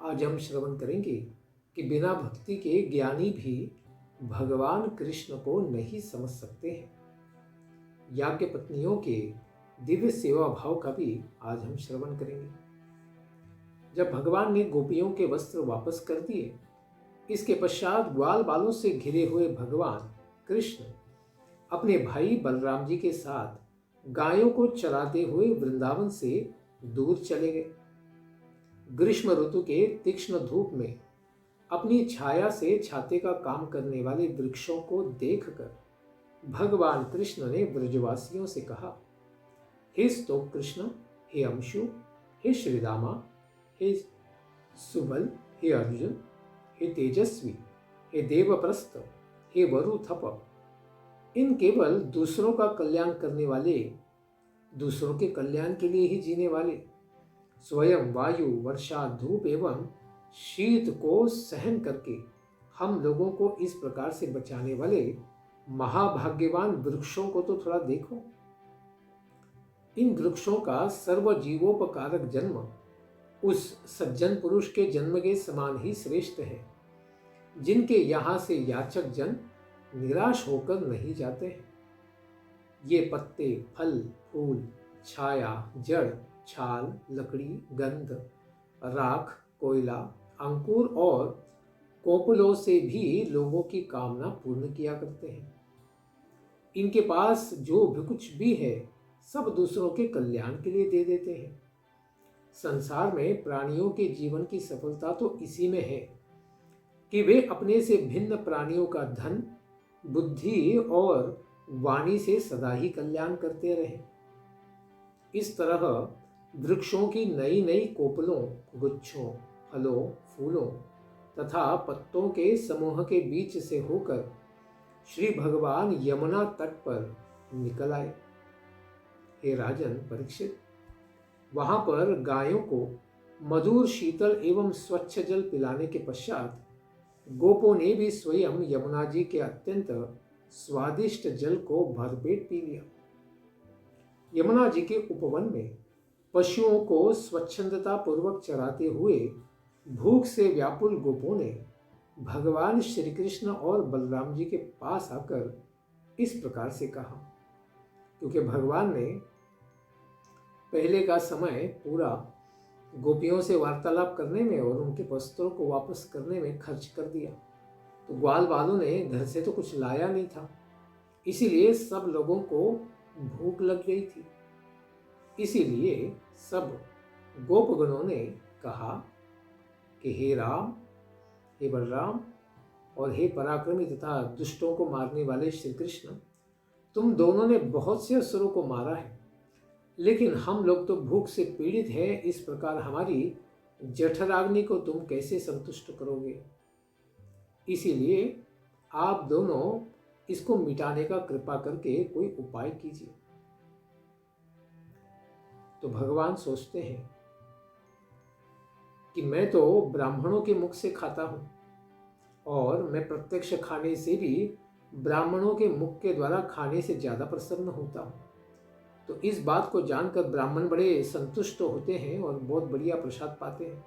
आज हम श्रवण करेंगे कि बिना भक्ति के ज्ञानी भी भगवान कृष्ण को नहीं समझ सकते हैं। याज्ञ पत्नियों के दिव्य सेवा भाव का भी आज हम श्रवण करेंगे। जब भगवान ने गोपियों के वस्त्र वापस कर दिए, इसके पश्चात ग्वाल बालों से घिरे हुए भगवान कृष्ण अपने भाई बलराम जी के साथ गायों को चराते हुए वृंदावन से दूर चले गए। ग्रीष्म ऋतु के तीक्ष्ण धूप में अपनी छाया से छाते का काम करने वाले वृक्षों को देखकर भगवान कृष्ण ने ब्रजवासियों से कहा, हे स्तोक कृष्ण, हे अंशु, हे श्रीरामा, हे सुबल, हे अर्जुन, हे तेजस्वी, हे देवप्रस्थ, हे वरुथप, इन केवल दूसरों का कल्याण करने वाले, दूसरों के कल्याण के लिए ही जीने वाले, स्वयं वायु, वर्षा, धूप एवं शीत को सहन करके हम लोगों को इस प्रकार से बचाने वाले महाभाग्यवान वृक्षों को तो थोड़ा देखो। इन वृक्षों का सर्व जीवोपकारक जन्म उस सज्जन पुरुष के जन्म के समान ही श्रेष्ठ है, जिनके यहाँ से याचक जन निराश होकर नहीं जाते हैं। ये पत्ते, फल, फूल, छाया, जड़, छाल, लकड़ी, गंध, राख, कोयला, अंकुर और कोपलों से भी लोगों की कामना पूर्ण किया करते हैं। इनके पास जो भी कुछ भी है सब दूसरों के कल्याण के लिए दे देते हैं। संसार में प्राणियों के जीवन की सफलता तो इसी में है कि वे अपने से भिन्न प्राणियों का धन, बुद्धि और वाणी से सदा ही कल्याण करते रहे। इस तरह वृक्षों की नई नई कोपलों, गुच्छों, फलों, फूलों तथा पत्तों के समूह के बीच से होकर श्री भगवान यमुना तट पर निकल आए। हे राजन परीक्षित, वहां पर गायों को मधुर, शीतल एवं स्वच्छ जल पिलाने के पश्चात गोपों ने भी स्वयं यमुना जी के अत्यंत स्वादिष्ट जल को भरपेट पी लिया। यमुना जी के उपवन में पशुओं को स्वच्छंदता पूर्वक चराते हुए भूख से व्याकुल गोपों ने भगवान श्री कृष्ण और बलराम जी के पास आकर इस प्रकार से कहा, क्योंकि भगवान ने पहले का समय पूरा गोपियों से वार्तालाप करने में और उनके वस्त्रों को वापस करने में खर्च कर दिया, तो ग्वाल बालों ने घर से तो कुछ लाया नहीं था, इसीलिए सब लोगों को भूख लग गई थी। इसीलिए सब गोपगणों ने कहा कि हे राम, हे बलराम और हे पराक्रमी तथा दुष्टों को मारने वाले श्री कृष्ण, तुम दोनों ने बहुत से असुरों को मारा है, लेकिन हम लोग तो भूख से पीड़ित हैं। इस प्रकार हमारी जठराग्नि को तुम कैसे संतुष्ट करोगे? इसीलिए आप दोनों इसको मिटाने का कृपा करके कोई उपाय कीजिए। तो भगवान सोचते हैं कि मैं तो ब्राह्मणों के मुख से खाता हूं और मैं प्रत्यक्ष खाने से भी ब्राह्मणों के मुख के द्वारा खाने से ज्यादा प्रसन्न होता हूं। तो इस बात को जानकर ब्राह्मण बड़े संतुष्ट होते हैं और बहुत बढ़िया प्रसाद पाते हैं।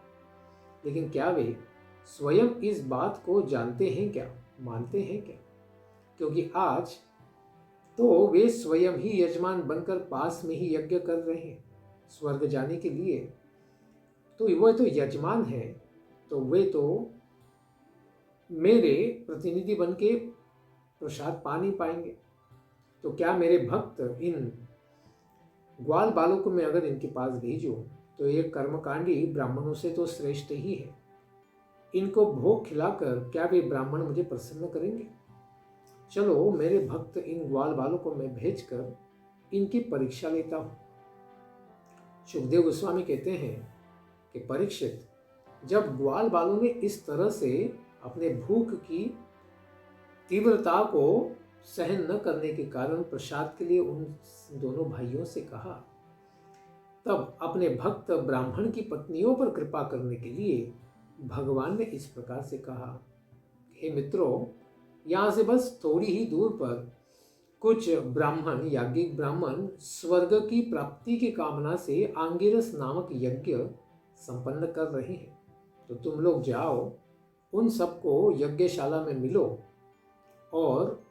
लेकिन क्या वे स्वयं इस बात को जानते हैं क्या, मानते हैं क्या? क्योंकि आज तो वे स्वयं ही यजमान बनकर पास में ही यज्ञ कर रहे हैं स्वर्ग जाने के लिए। तो वह तो यजमान है, तो वे तो मेरे प्रतिनिधि बन के प्रसाद पा नहीं पाएंगे। तो क्या मेरे भक्त इन ग्वाल बालों को मैं अगर इनके पास भेजूं तो ये कर्मकांडी ब्राह्मणों से तो श्रेष्ठ ही है। इनको भोग खिलाकर क्या वे ब्राह्मण मुझे प्रसन्न करेंगे? चलो, मेरे भक्त इन ग्वाल बालों को मैं भेजकर इनकी परीक्षा लेता हूं। सुखदेव गोस्वामी कहते हैं कि परीक्षित, जब ग्वाल बालों ने इस तरह से अपने भूख की तीव्रता को सहन न करने के कारण प्रसाद के लिए उन दोनों भाइयों से कहा, तब अपने भक्त ब्राह्मण की पत्नियों पर कृपा करने के लिए भगवान ने इस प्रकार से कहा, हे मित्रों, यहाँ से बस थोड़ी ही दूर पर कुछ ब्राह्मण, याज्ञिक ब्राह्मण स्वर्ग की प्राप्ति की कामना से आंगिरस नामक यज्ञ संपन्न कर रहे हैं। तो तुम लोग जाओ, उन सबको यज्ञशाला में मिलो और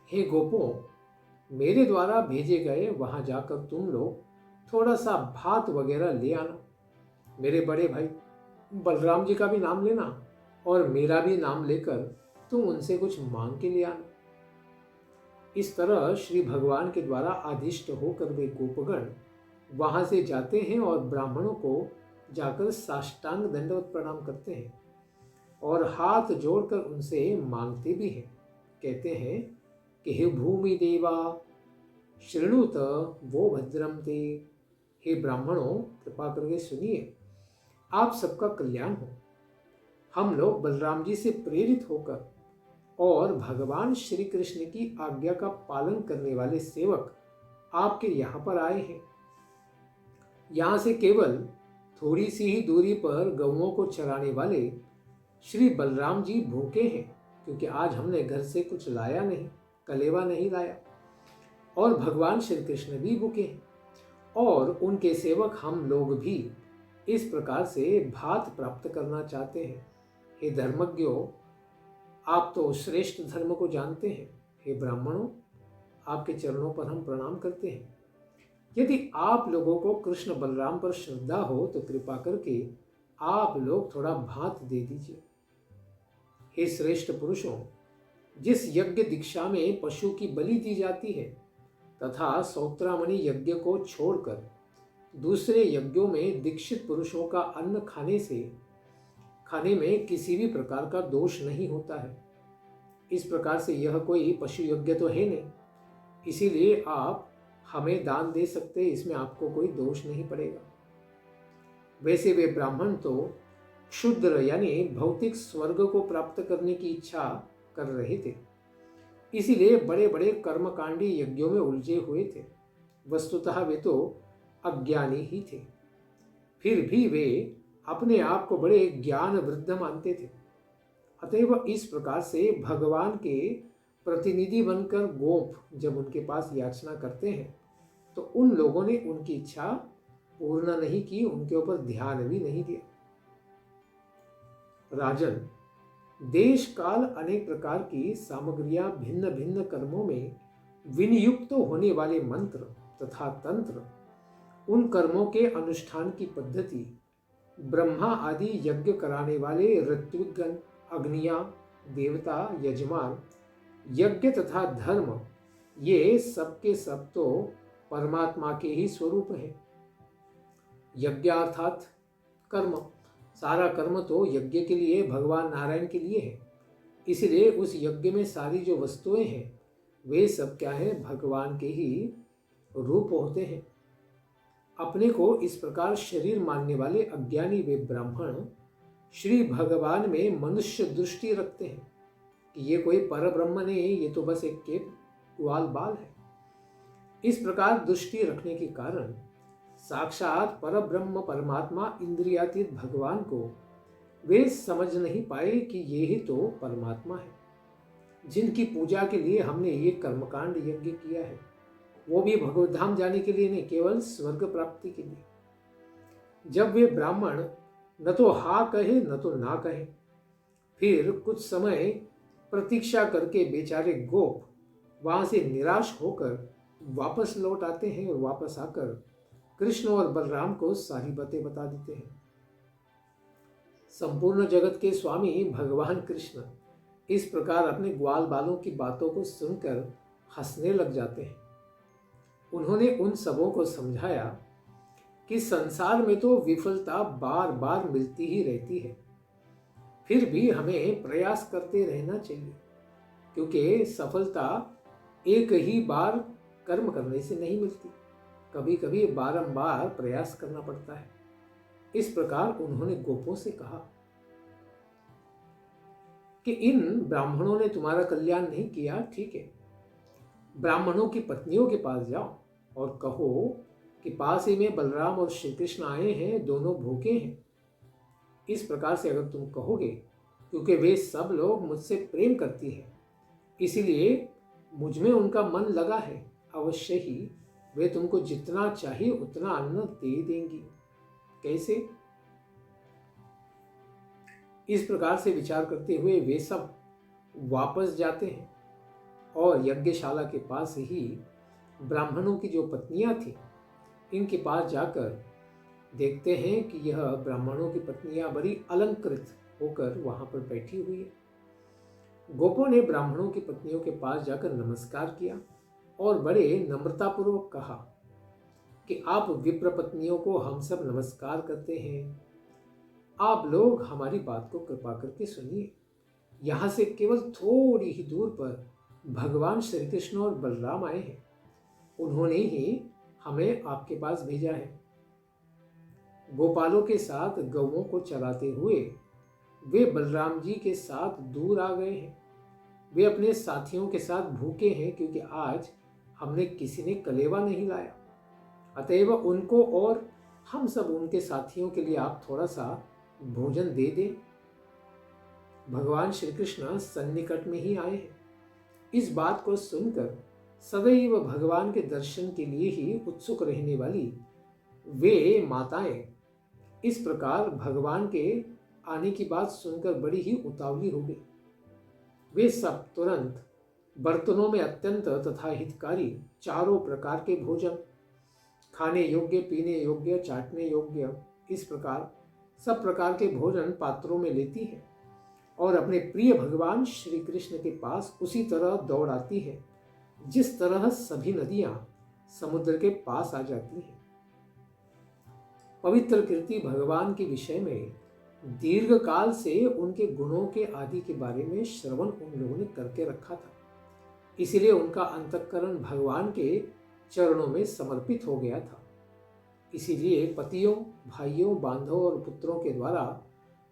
हे गोपों, मेरे द्वारा भेजे गए वहां जाकर तुम लोग थोड़ा सा भात वगैरह ले आना। मेरे बड़े भाई बलराम जी का भी नाम लेना और मेरा भी नाम लेकर तुम उनसे कुछ मांग के ले आना। इस तरह श्री भगवान के द्वारा आदिष्ट होकर वे गोपगण वहां से जाते हैं और ब्राह्मणों को जाकर साष्टांग दंडवत प्रणाम करते हैं और हाथ जोड़कर उनसे मांगते भी हैं। कहते हैं कि हे भूमि देवा शृणुत वो भद्रम ते। हे ब्राह्मणों, कृपा करके सुनिए, आप सबका कल्याण हो। हम लोग बलराम जी से प्रेरित होकर और भगवान श्री कृष्ण की आज्ञा का पालन करने वाले सेवक आपके यहाँ पर आए हैं। यहाँ से केवल थोड़ी सी ही दूरी पर गौओं को चराने वाले श्री बलराम जी भूखे हैं, क्योंकि आज हमने घर से कुछ लाया नहीं, कलेवा नहीं लाया, और भगवान श्री कृष्ण भी भूखे हैं और उनके सेवक हम लोग भी इस प्रकार से भात प्राप्त करना चाहते हैं। हे धर्मज्ञों, आप तो श्रेष्ठ धर्म को जानते हैं। हे ब्राह्मणों, आपके चरणों पर हम प्रणाम करते हैं। यदि आप लोगों को कृष्ण बलराम पर श्रद्धा हो तो कृपा करके आप लोग थोड़ा भात दे दीजिए। हे श्रेष्ठ पुरुषों, जिस यज्ञ दीक्षा में पशु की बलि दी जाती है तथा सौत्रामणि यज्ञ को छोड़कर दूसरे यज्ञों में दीक्षित पुरुषों का अन्न खाने में किसी भी प्रकार का दोष नहीं होता है। इस प्रकार से यह कोई पशु यज्ञ तो है नहीं, इसीलिए आप हमें दान दे सकते, इसमें आपको कोई दोष नहीं पड़ेगा। वैसे वे ब्राह्मण तो क्षुद्र यानी भौतिक स्वर्ग को प्राप्त करने की इच्छा कर रहे थे, इसीलिए बड़े बड़े कर्मकांडी यज्ञों में उलझे हुए थे। वस्तुतः वे तो अज्ञानी ही थे, फिर भी वे अपने आप को बड़े ज्ञान वृद्ध मानते थे। अतएव इस प्रकार से भगवान के प्रतिनिधि बनकर गोप जब उनके पास याचना करते हैं तो उन लोगों ने उनकी इच्छा पूर्ण नहीं की, उनके ऊपर ध्यान भी नहीं दिया। राजन, देश काल अनेक प्रकार की सामग्रियां भिन्न भिन्न कर्मों में विनियुक्त होने वाले मंत्र तथा तंत्र, उन कर्मों के अनुष्ठान की पद्धति, ब्रह्मा आदि यज्ञ कराने वाले ऋत्विकगण, अग्नियां, देवता, यजमान, यज्ञ तथा धर्म, ये सब के सब तो परमात्मा के ही स्वरूप हैं। यज्ञ अर्थात कर्म, सारा कर्म तो यज्ञ के लिए, भगवान नारायण के लिए है। इसलिए उस यज्ञ में सारी जो वस्तुएं हैं वे सब क्या है, भगवान के ही रूप होते हैं। अपने को इस प्रकार शरीर मानने वाले अज्ञानी वे ब्राह्मण श्री भगवान में मनुष्य दृष्टि रखते हैं कि ये कोई परब्रह्म नहीं, ये तो बस एक के ग्वाल बाल है। इस प्रकार दृष्टि रखने के कारण साक्षात परब्रह्म परमात्मा इंद्रियातीत भगवान को वे समझ नहीं पाए कि ये ही तो परमात्मा है, जिनकी पूजा के लिए हमने ये कर्मकांड यज्ञ किया है, वो भी भगवत धाम जाने के लिए नहीं, केवल स्वर्ग प्राप्ति के लिए। जब वे ब्राह्मण न तो हाँ कहे न तो ना कहे, फिर कुछ समय प्रतीक्षा करके बेचारे गोप वहां से निराश होकर वापस लौट आते हैं और वापस आकर कृष्ण और बलराम को सारी बातें बता देते हैं। संपूर्ण जगत के स्वामी भगवान कृष्ण इस प्रकार अपने ग्वाल बालों की बातों को सुनकर हंसने लग जाते हैं। उन्होंने उन सबों को समझाया कि संसार में तो विफलता बार बार मिलती ही रहती है, फिर भी हमें प्रयास करते रहना चाहिए, क्योंकि सफलता एक ही बार कर्म करने से नहीं मिलती, कभी कभी बारंबार प्रयास करना पड़ता है। इस प्रकार उन्होंने गोपों से कहा कि इन ब्राह्मणों ने तुम्हारा कल्याण नहीं किया, ठीक है, ब्राह्मणों की पत्नियों के पास जाओ और कहो कि पास ही में बलराम और श्री कृष्ण आए हैं, दोनों भूखे हैं। इस प्रकार से अगर तुम कहोगे, क्योंकि वे सब लोग मुझसे प्रेम करती हैं, इसीलिए मुझ में उनका मन लगा है, अवश्य ही वे तुमको जितना चाहिए उतना अन्न दे देंगी। कैसे? इस प्रकार से विचार करते हुए वे सब वापस जाते हैं और यज्ञशाला के पास ही ब्राह्मणों की जो पत्नियां थी इनके पास जाकर देखते हैं कि यह ब्राह्मणों की पत्नियां बड़ी अलंकृत होकर वहां पर बैठी हुई है। गोपों ने ब्राह्मणों की पत्नियों के पास जाकर नमस्कार किया और बड़े नम्रतापूर्वक कहा कि आप विप्र पत्नियों को हम सब नमस्कार करते हैं, आप लोग हमारी बात को कृपा करके सुनिए। यहाँ से केवल थोड़ी ही दूर पर भगवान श्री कृष्ण और बलराम आए हैं, उन्होंने ही हमें आपके पास भेजा है। गोपालों के साथ गौओं को चराते हुए वे बलराम जी के साथ दूर आ गए हैं। वे अपने साथियों के साथ भूखे हैं क्योंकि आज हमने किसी ने कलेवा नहीं लाया, अतएव उनको और हम सब उनके साथियों के लिए आप थोड़ा सा भोजन दे दें। भगवान श्री कृष्ण सन्निकट में ही आए हैं। इस बात को सुनकर सदैव भगवान के दर्शन के लिए ही उत्सुक रहने वाली वे माताएं इस प्रकार भगवान के आने की बात सुनकर बड़ी ही उतावली हो गई। वे सब तुरंत बर्तनों में अत्यंत तथा हितकारी चारों प्रकार के भोजन, खाने योग्य, पीने योग्य, चाटने योग्य, इस प्रकार सब प्रकार के भोजन पात्रों में लेती है और अपने प्रिय भगवान श्री कृष्ण के पास उसी तरह दौड़ आती है जिस तरह सभी नदियां समुद्र के पास आ जाती हैं। पवित्र कीर्ति भगवान के विषय में दीर्घ काल से उनके गुणों के आदि के बारे में श्रवण उन लोगों ने करके रखा था, इसीलिए उनका अंतःकरण भगवान के चरणों में समर्पित हो गया था। इसीलिए पतियों, भाइयों, बांधवों और पुत्रों के द्वारा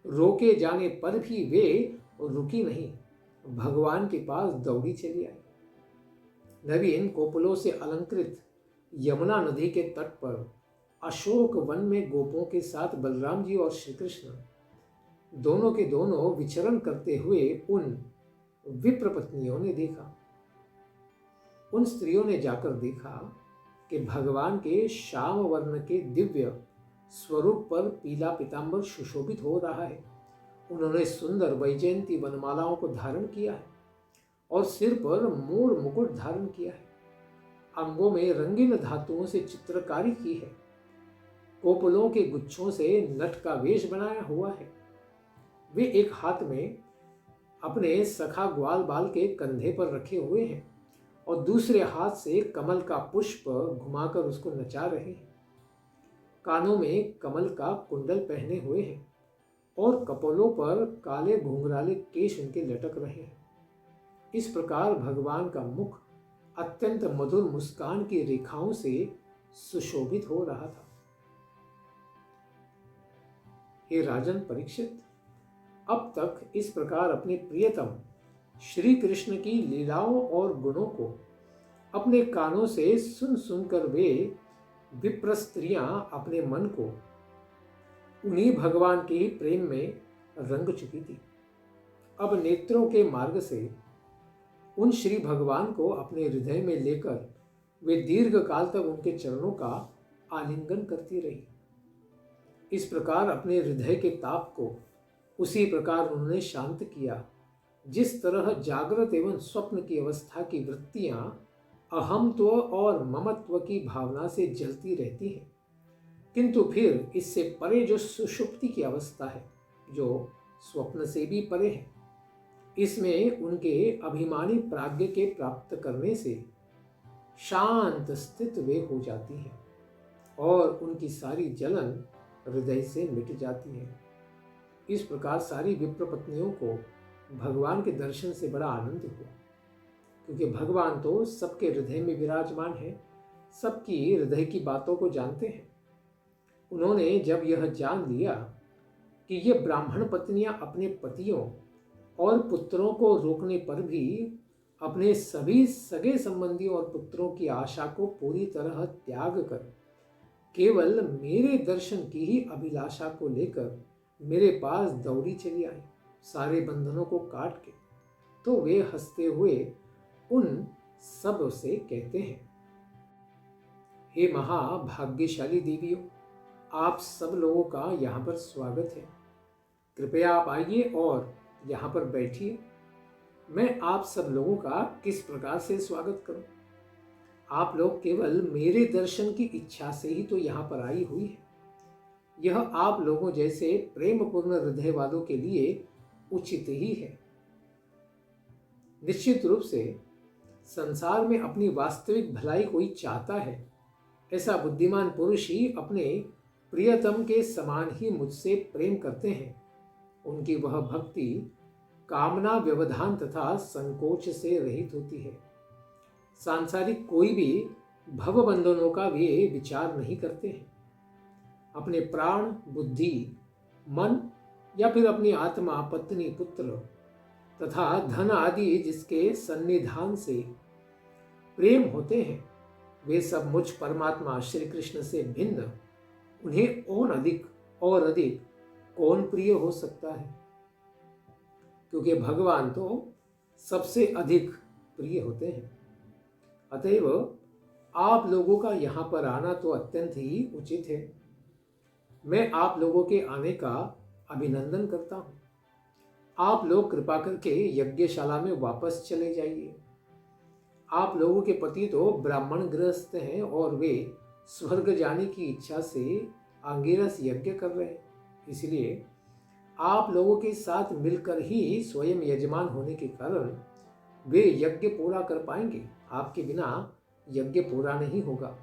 रोके जाने पर भी वे रुकी नहीं, भगवान के पास दौड़ी चली आई। नवीन कोपलों से अलंकृत यमुना नदी के तट पर अशोक वन में गोपों के साथ बलराम जी और श्री कृष्ण दोनों के दोनों विचरण करते हुए उन विप्र पत्नियों ने देखा। उन स्त्रियों ने जाकर देखा कि भगवान के श्याम वर्ण के दिव्य स्वरूप पर पीला पीतांबर सुशोभित हो रहा है। उन्होंने सुंदर वैजयंती वनमालाओं को धारण किया है और सिर पर मोर मुकुट धारण किया है। अंगों में रंगीन धातुओं से चित्रकारी की है। कोपलों के गुच्छों से नट का वेश बनाया हुआ है। वे एक हाथ में अपने सखा ग्वाल बाल के कंधे पर रखे हुए हैं और दूसरे हाथ से कमल का पुष्प घुमाकर उसको नचा रहे हैं। कानों में कमल का कुंडल पहने हुए हैं और कपोलों पर काले घुंघराले केश उनके लटक रहे हैं। इस प्रकार भगवान का मुख अत्यंत मधुर मुस्कान की रेखाओं से सुशोभित हो रहा था। हे राजन परीक्षित, अब तक इस प्रकार अपने प्रियतम श्री कृष्ण की लीलाओं और गुणों को अपने कानों से सुन सुनकर वे विप्र स्त्रियां अपने मन को उन्हीं भगवान के ही प्रेम में रंग चुकी थी। अब नेत्रों के मार्ग से उन श्री भगवान को अपने हृदय में लेकर वे दीर्घ काल तक उनके चरणों का आलिंगन करती रही। इस प्रकार अपने हृदय के ताप को उसी प्रकार उन्होंने शांत किया जिस तरह जागृत एवं स्वप्न की अवस्था की वृत्तियां अहमत्व और ममत्व की भावना से जलती रहती हैं, किंतु फिर इससे परे जो सुषुप्ति की अवस्था है, जो स्वप्न से भी परे है, इसमें उनके अभिमानी प्राज्ञ के प्राप्त करने से शांत स्थित वे हो जाती हैं और उनकी सारी जलन हृदय से मिट जाती है। इस प्रकार सारी विप्र पत्नियों को भगवान के दर्शन से बड़ा आनंद हुआ, क्योंकि भगवान तो सबके हृदय में विराजमान है, सबकी हृदय की बातों को जानते हैं। उन्होंने जब यह जान लिया कि ये ब्राह्मण पत्नियां अपने पतियों और पुत्रों को रोकने पर भी अपने सभी सगे संबंधियों और पुत्रों की आशा को पूरी तरह त्याग कर केवल मेरे दर्शन की ही अभिलाषा को लेकर मेरे पास दौड़ी चली आई, सारे बंधनों को काट के, तो वे हंसते हुए उन सब से कहते हैं, हे महाभाग्यशाली देवियों, आप सब लोगों का यहाँ पर स्वागत है। कृपया आप आइए और यहाँ पर बैठिए। मैं आप सब लोगों का किस प्रकार से स्वागत करूं? आप लोग केवल मेरे दर्शन की इच्छा से ही तो यहाँ पर आई हुई है। यह आप लोगों जैसे प्रेमपूर्ण हृदय वालों के लिए उचित ही है। निश्चित रूप से संसार में अपनी वास्तविक भलाई कोई चाहता है, ऐसा बुद्धिमान पुरुष ही अपने प्रियतम के समान ही मुझसे प्रेम करते हैं। उनकी वह भक्ति कामना, व्यवधान तथा संकोच से रहित होती है। सांसारिक कोई भी भवबंधनों का वे विचार नहीं करते हैं। अपने प्राण, बुद्धि, मन या फिर अपनी आत्मा, पत्नी, पुत्र तथा धन आदि जिसके सन्निधान से प्रेम होते हैं, वे सब मुझ परमात्मा श्री कृष्ण से भिन्न उन्हें और अधिक कौन प्रिय हो सकता है? क्योंकि भगवान तो सबसे अधिक प्रिय होते हैं। अतएव आप लोगों का यहाँ पर आना तो अत्यंत ही उचित है। मैं आप लोगों के आने का अभिनंदन करता हूँ। आप लोग कृपा करके यज्ञशाला में वापस चले जाइए। आप लोगों के पति तो ब्राह्मण गृहस्थ हैं और वे स्वर्ग जाने की इच्छा से आंगिरस यज्ञ कर रहे हैं। इसलिए आप लोगों के साथ मिलकर ही स्वयं यजमान होने के कारण वे यज्ञ पूरा कर पाएंगे। आपके बिना यज्ञ पूरा नहीं होगा।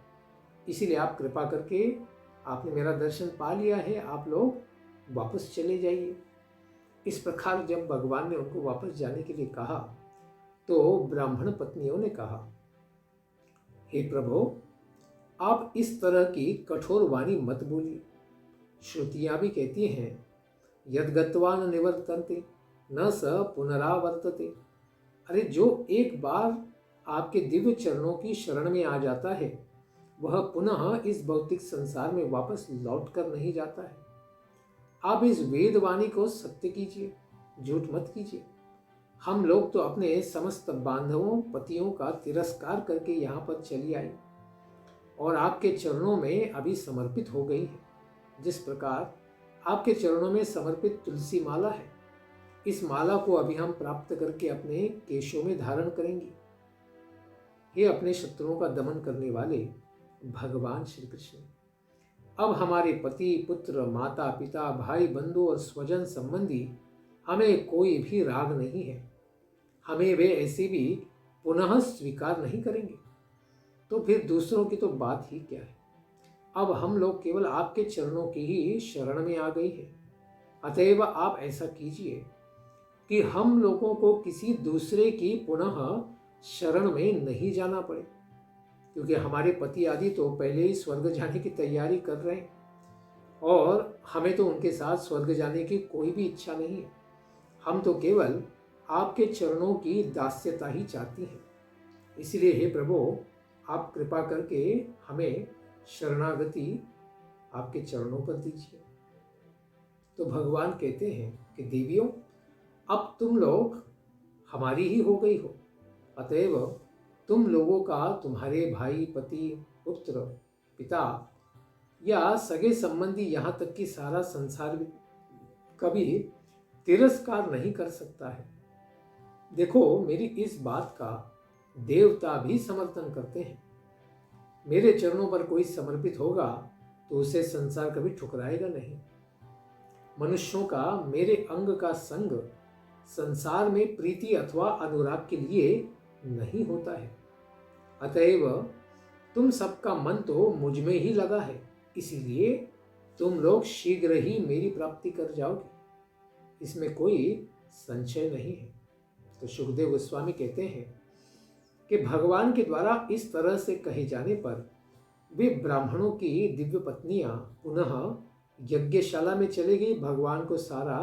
इसलिए आप कृपा करके, आपने मेरा दर्शन पा लिया है, आप लोग वापस चले जाइए। इस प्रकार जब भगवान ने उनको वापस जाने के लिए कहा तो ब्राह्मण पत्नियों ने कहा, हे प्रभु, आप इस तरह की कठोर वाणी मत बोलिए। श्रुतियां भी कहती हैं, यद्गत्वा न निवर्तन्ते न स पुनरावर्तते। अरे जो एक बार आपके दिव्य चरणों की शरण में आ जाता है, वह पुनः इस भौतिक संसार में वापस लौट कर नहीं जाता है। आप इस वेदवाणी को सत्य कीजिए, झूठ मत कीजिए। हम लोग तो अपने समस्त बांधवों, पतियों का तिरस्कार करके यहाँ पर चली आई और आपके चरणों में अभी समर्पित हो गई है। जिस प्रकार आपके चरणों में समर्पित तुलसी माला है, इस माला को अभी हम प्राप्त करके अपने केशों में धारण करेंगे। हे अपने शत्रुओं का दमन करने वाले भगवान श्री कृष्ण, अब हमारे पति, पुत्र, माता, पिता, भाई, बंधु और स्वजन संबंधी हमें कोई भी राग नहीं है। हमें वे ऐसे भी पुनः स्वीकार नहीं करेंगे, तो फिर दूसरों की तो बात ही क्या है। अब हम लोग केवल आपके चरणों की ही शरण में आ गई है। अतएव आप ऐसा कीजिए कि हम लोगों को किसी दूसरे की पुनः शरण में नहीं जाना पड़े, क्योंकि हमारे पति आदि तो पहले ही स्वर्ग जाने की तैयारी कर रहे हैं और हमें तो उनके साथ स्वर्ग जाने की कोई भी इच्छा नहीं है। हम तो केवल आपके चरणों की दास्यता ही चाहती हैं। इसलिए हे प्रभु, आप कृपा करके हमें शरणागति आपके चरणों पर दीजिए। तो भगवान कहते हैं कि देवियों, अब तुम लोग हमारी ही हो गई हो। अतएव तुम लोगों का तुम्हारे भाई, पति, पुत्र, पिता या सगे संबंधी, यहाँ तक कि सारा संसार भी कभी तिरस्कार नहीं कर सकता है। देखो, मेरी इस बात का देवता भी समर्थन करते हैं। मेरे चरणों पर कोई समर्पित होगा तो उसे संसार कभी ठुकराएगा नहीं। मनुष्यों का मेरे अंग का संग संसार में प्रीति अथवा अनुराग के लिए नहीं होता है। अतएव तुम सबका मन तो मुझ में ही लगा है, इसीलिए तुम लोग शीघ्र ही मेरी प्राप्ति कर जाओगे, इसमें कोई संशय नहीं है। तो सुखदेव गोस्वामी कहते हैं कि भगवान के द्वारा इस तरह से कहे जाने पर वे ब्राह्मणों की दिव्य पत्नियां पुनः यज्ञशाला में चले गई भगवान को सारा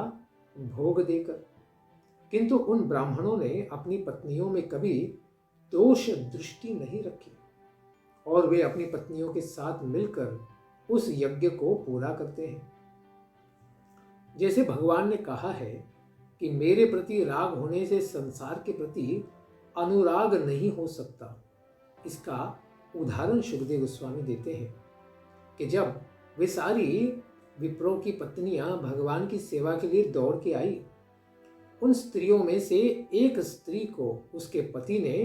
भोग देकर। किंतु उन ब्राह्मणों ने अपनी पत्नियों में कभी दोष दृष्टि नहीं रखी और वे अपनी पत्नियों के साथ मिलकर उस यज्ञ को पूरा करते हैं। जैसे भगवान ने कहा है कि मेरे प्रति राग होने से संसार के प्रति अनुराग नहीं हो सकता, इसका उदाहरण सुखदेव गोस्वामी देते हैं कि जब वे सारी विप्रों की पत्नियां भगवान की सेवा के लिए दौड़ के आई। उन स्त्रियों में से एक स्त्री को उसके पति ने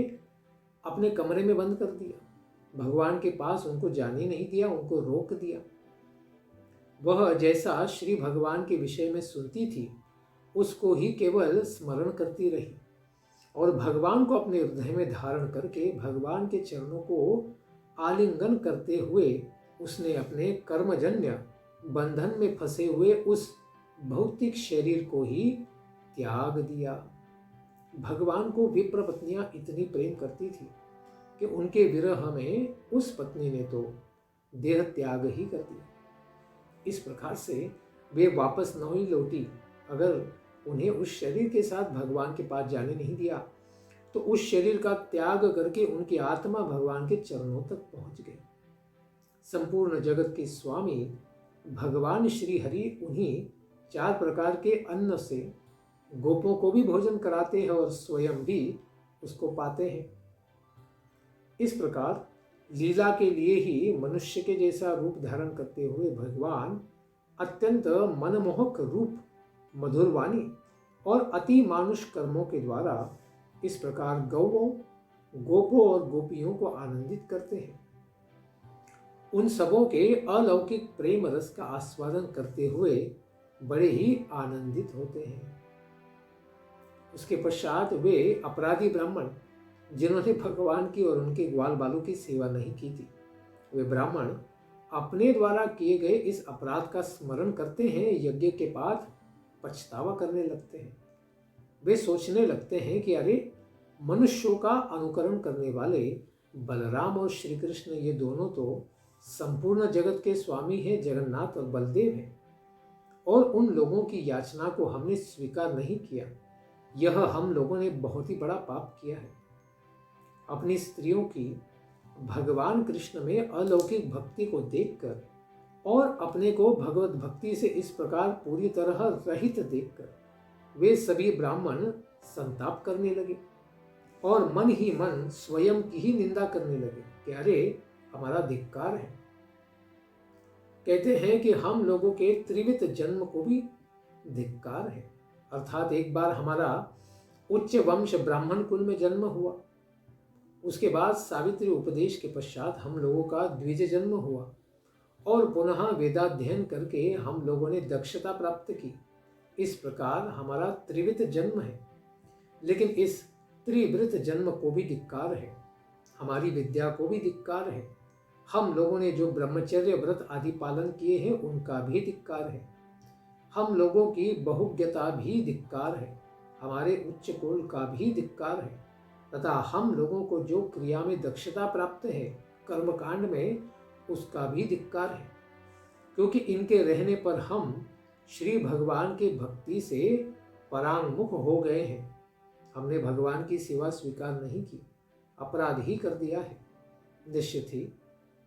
अपने कमरे में बंद कर दिया। भगवान के पास उनको जाने नहीं दिया, उनको रोक दिया। वह जैसा श्री भगवान के विषय में सुनती थी उसको ही केवल स्मरण करती रही और भगवान को अपने हृदय में धारण करके भगवान के चरणों को आलिंगन करते हुए उसने अपने कर्मजन्य बंधन में फंसे हुए उस भौतिक शरीर को ही त्याग दिया। भगवान को विप्र पत्नियां इतनी प्रेम करती थी कि उनके विरह में उस पत्नी ने तो देह त्याग ही कर दिया। इस प्रकार से वे वापस न ही लौटी। अगर उन्हें उस शरीर के साथ भगवान के पास जाने नहीं दिया तो उस शरीर का त्याग करके उनकी आत्मा भगवान के चरणों तक पहुंच गई। संपूर्ण जगत के स्वामी भगवान श्री हरि उन्हीं 4 प्रकार के अन्न से गोपों को भी भोजन कराते हैं और स्वयं भी उसको पाते हैं। इस प्रकार लीला के लिए ही मनुष्य के जैसा रूप धारण करते हुए भगवान अत्यंत मनमोहक रूप, मधुर वाणी और अति मानुष कर्मों के द्वारा इस प्रकार गौओं, गोपों और गोपियों को आनंदित करते हैं। उन सबों के अलौकिक प्रेम रस का आस्वादन करते हुए बड़े ही आनंदित होते हैं। उसके पश्चात वे अपराधी ब्राह्मण जिन्होंने भगवान की और उनके ग्वाल बालों की सेवा नहीं की थी, वे ब्राह्मण अपने द्वारा किए गए इस अपराध का स्मरण करते हैं, यज्ञ के बाद पछतावा करने लगते हैं। वे सोचने लगते हैं कि अरे, मनुष्यों का अनुकरण करने वाले बलराम और श्री कृष्ण ये दोनों तो संपूर्ण जगत के स्वामी हैं, जगन्नाथ और बलदेव हैं, और उन लोगों की याचना को हमने स्वीकार नहीं किया। यह हम लोगों ने बहुत ही बड़ा पाप किया है। अपनी स्त्रियों की भगवान कृष्ण में अलौकिक भक्ति को देखकर और अपने को भगवत भक्ति से इस प्रकार पूरी तरह रहित देखकर वे सभी ब्राह्मण संताप करने लगे और मन ही मन स्वयं की ही निंदा करने लगे कि अरे, हमारा धिक्कार है। कहते हैं कि हम लोगों के त्रिविध जन्म को भी धिक्कार है। अर्थात एक बार हमारा उच्च वंश ब्राह्मण कुल में जन्म हुआ, उसके बाद सावित्री उपदेश के पश्चात हम लोगों का द्विज जन्म हुआ और पुनः वेदाध्ययन करके हम लोगों ने दक्षता प्राप्त की। इस प्रकार हमारा त्रिविध जन्म है, लेकिन इस त्रिवृत जन्म को भी धिक्कार है, हमारी विद्या को भी धिक्कार है। हम लोगों ने जो ब्रह्मचर्य व्रत आदि पालन किए हैं उनका भी धिक्कार है। हम लोगों की बहुज्ञता भी धिक्कार है, हमारे उच्च कुल का भी धिक्कार है, तथा हम लोगों को जो क्रिया में दक्षता प्राप्त है कर्मकांड में, उसका भी धिक्कार है, क्योंकि इनके रहने पर हम श्री भगवान के भक्ति से परांगमुख हो गए हैं। हमने भगवान की सेवा स्वीकार नहीं की, अपराध ही कर दिया है। निश्चित ही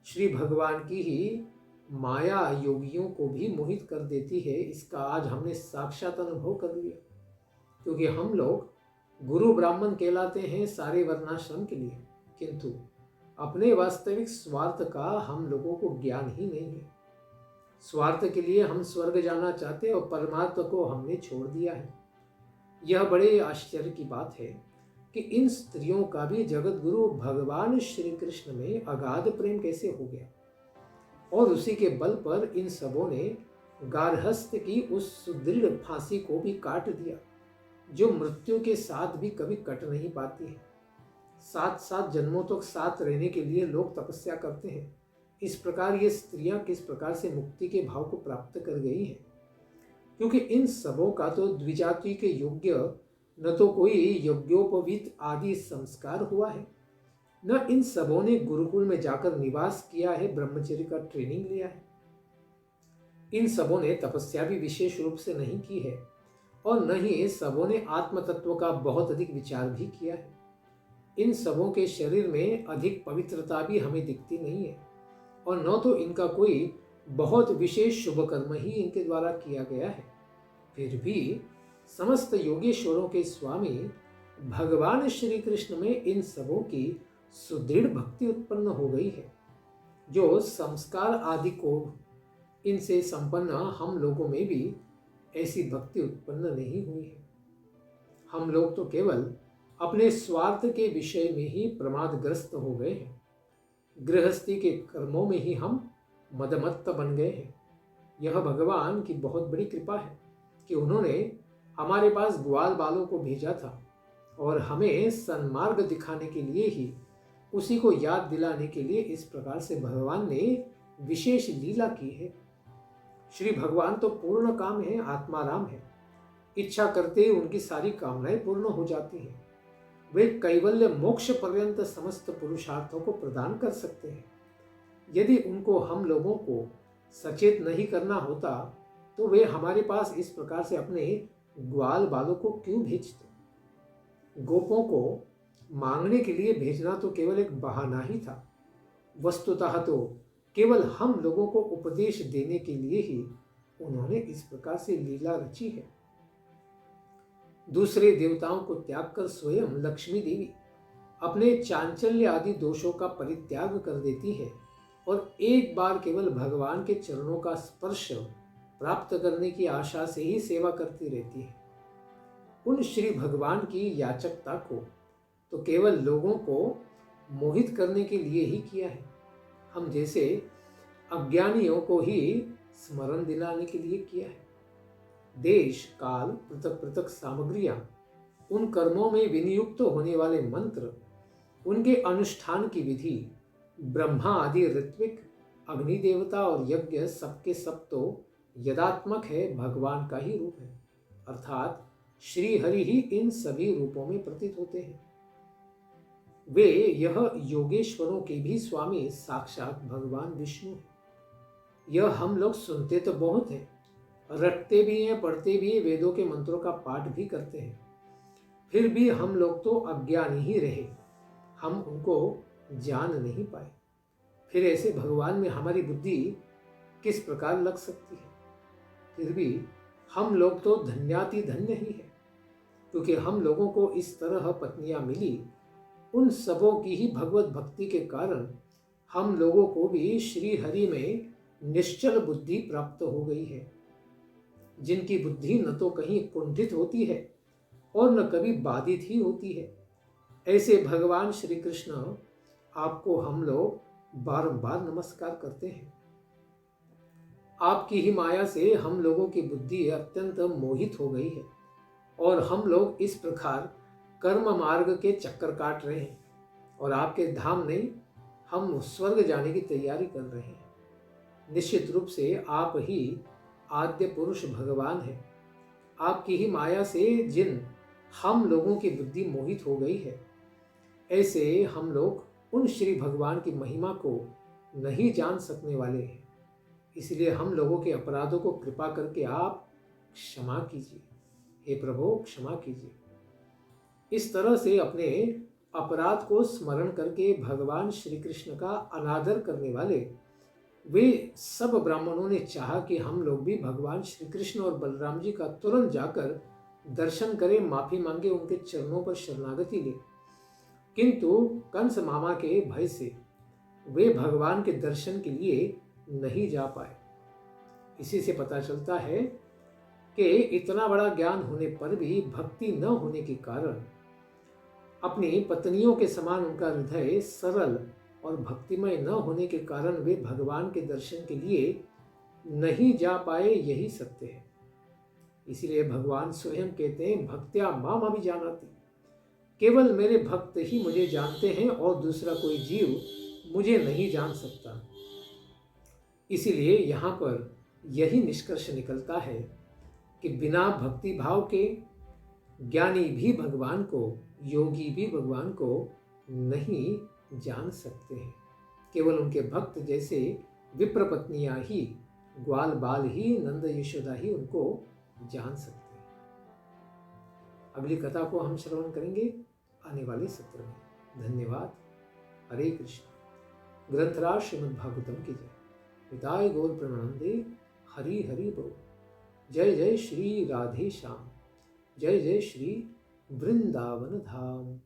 श्री भगवान की ही माया योगियों को भी मोहित कर देती है, इसका आज हमने साक्षात अनुभव कर लिया। क्योंकि हम लोग गुरु ब्राह्मण कहलाते हैं सारे वर्णाश्रम के लिए, किंतु अपने वास्तविक स्वार्थ का हम लोगों को ज्ञान ही नहीं है। स्वार्थ के लिए हम स्वर्ग जाना चाहते और परमात्मा को हमने छोड़ दिया है। यह बड़े आश्चर्य की बात है कि इन स्त्रियों का भी जगत गुरु भगवान श्री कृष्ण में अगाध प्रेम कैसे हो गया, और उसी के बल पर इन सबों ने गार्हस्थ्य की उस सुदृढ़ फांसी को भी काट दिया, जो मृत्यु के साथ भी कभी कट नहीं पाती है। 7 जन्मों तक साथ रहने के लिए लोग तपस्या करते हैं। इस प्रकार ये स्त्रियां किस प्रकार से मुक्ति के भाव को प्राप्त कर गई हैं, क्योंकि इन सबों का तो द्विजाति के योग्य न तो कोई यज्ञोपवीत आदि संस्कार हुआ है, न इन सबों ने गुरुकुल में जाकर निवास किया है, ब्रह्मचर्य का ट्रेनिंग लिया है। इन सबों ने तपस्या भी विशेष रूप से नहीं की है, और न ही सबों ने आत्म तत्व का बहुत अधिक विचार भी किया है। इन सबों के शरीर में अधिक पवित्रता भी हमें दिखती नहीं है, और न तो इनका कोई बहुत विशेष शुभ कर्म ही इनके द्वारा किया गया है। फिर भी समस्त योगेश्वरों के स्वामी भगवान श्री कृष्ण में इन सबों की सुदृढ़ भक्ति उत्पन्न हो गई है, जो संस्कार आदि को इनसे संपन्न हम लोगों में भी ऐसी भक्ति उत्पन्न नहीं हुई है। हम लोग तो केवल अपने स्वार्थ के विषय में ही प्रमादग्रस्त हो गए हैं। गृहस्थी के कर्मों में ही हम मदमत्त बन गए हैं। यह भगवान की बहुत बड़ी कृपा है कि उन्होंने हमारे पास ग्वाल बालों को भेजा था और हमें सन्मार्ग दिखाने के लिए ही, उसी को याद दिलाने के लिए इस प्रकार से भगवान ने विशेष लीला की है। श्री भगवान तो पूर्ण काम है, आत्माराम है। इच्छा करते ही उनकी सारी कामनाएं पूर्ण हो जाती हैं। वे कैवल्य मोक्ष पर्यंत समस्त पुरुषार्थों को प्रदान कर सकते हैं। यदि उनको हम लोगों को सचेत नहीं करना होता तो वे हमारे पास इस प्रकार से अपने ग्वाल बालों को क्यों भेजते। गोपों को मांगने के लिए भेजना तो केवल एक बहाना ही था। वस्तुतः तो केवल हम लोगों को उपदेश देने के लिए ही उन्होंने इस प्रकार से लीला रची है। दूसरे देवताओं को त्याग कर स्वयं लक्ष्मी देवी अपने चांचल्य आदि दोषों का परित्याग कर देती है और एक बार केवल भगवान के चरणों का स्पर्श प्राप्त करने की आशा से ही सेवा करती रहती है। उन श्री भगवान की याचकता को तो केवल लोगों को मोहित करने के लिए ही किया है। हम जैसे अज्ञानियों को ही स्मरण दिलाने के लिए किया है। देश काल पृथक पृथक सामग्रियां, उन कर्मों में विनियुक्त होने वाले मंत्र, उनके अनुष्ठान की विधि, ब्रह्मा आदि ऋत्विक, अग्नि देवता और यज्ञ सबके सब तो यदात्मक है, भगवान का ही रूप है। अर्थात श्री हरि ही इन सभी रूपों में प्रतीत होते हैं। वे यह योगेश्वरों के भी स्वामी साक्षात भगवान विष्णु हैं। यह हम लोग सुनते तो बहुत हैं, रटते भी हैं, पढ़ते भी हैं, वेदों के मंत्रों का पाठ भी करते हैं, फिर भी हम लोग तो अज्ञानी ही रहे, हम उनको जान नहीं पाए। फिर ऐसे भगवान में हमारी बुद्धि किस प्रकार लग सकती है। फिर भी हम लोग तो धन्याति धन्य ही है, क्योंकि हम लोगों को इस तरह पत्नियां मिली। उन सबों की ही भगवत भक्ति के कारण हम लोगों को भी श्री हरि में निश्चल बुद्धि प्राप्त हो गई है, जिनकी बुद्धि न तो कहीं कुंठित होती है और न कभी बाधित ही होती है। ऐसे भगवान श्री कृष्ण आपको हम लोग बारंबार नमस्कार करते हैं। आपकी ही माया से हम लोगों की बुद्धि अत्यंत मोहित हो गई है और हम लोग इस प्रकार कर्म मार्ग के चक्कर काट रहे हैं और आपके धाम नहीं, हम स्वर्ग जाने की तैयारी कर रहे हैं। निश्चित रूप से आप ही आद्य पुरुष भगवान हैं। आपकी ही माया से जिन हम लोगों की बुद्धि मोहित हो गई है, ऐसे हम लोग उन श्री भगवान की महिमा को नहीं जान सकने वाले हैं। इसलिए हम लोगों के अपराधों को कृपा करके आप क्षमा कीजिए। हे प्रभु, क्षमा कीजिए। इस तरह से अपने अपराध को स्मरण करके भगवान श्री कृष्ण का अनादर करने वाले वे सब ब्राह्मणों ने चाहा कि हम लोग भी भगवान श्री कृष्ण और बलराम जी का तुरंत जाकर दर्शन करें, माफी मांगे, उनके चरणों पर शरणागति ले। किंतु कंस मामा के भय से वे भगवान के दर्शन के लिए नहीं जा पाए। इसी से पता चलता है कि इतना बड़ा ज्ञान होने पर भी भक्ति न होने के कारण, अपनी पत्नियों के समान उनका हृदय सरल और भक्तिमय न होने के कारण वे भगवान के दर्शन के लिए नहीं जा पाए। यही सत्य है। इसीलिए भगवान स्वयं कहते हैं, भक्त्या माम अभिजानाति, केवल मेरे भक्त ही मुझे जानते हैं और दूसरा कोई जीव मुझे नहीं जान सकता। इसीलिए यहाँ पर यही निष्कर्ष निकलता है कि बिना भक्ति भाव के ज्ञानी भी भगवान को, योगी भी भगवान को नहीं जान सकते हैं। केवल उनके भक्त जैसे विप्र पत्नियां ही, ग्वाल बाल ही, नंद यशोदा ही उनको जान सकते हैं। अगली कथा को हम श्रवण करेंगे आने वाले सत्र में। धन्यवाद। हरे कृष्ण। ग्रंथराज श्रीमद् भागवतम की जय। पिताय गौर प्रेमानंदे। हरि हरि बोल। जय जय श्री राधे श्याम। जय जय श्री वृंदावन धाम।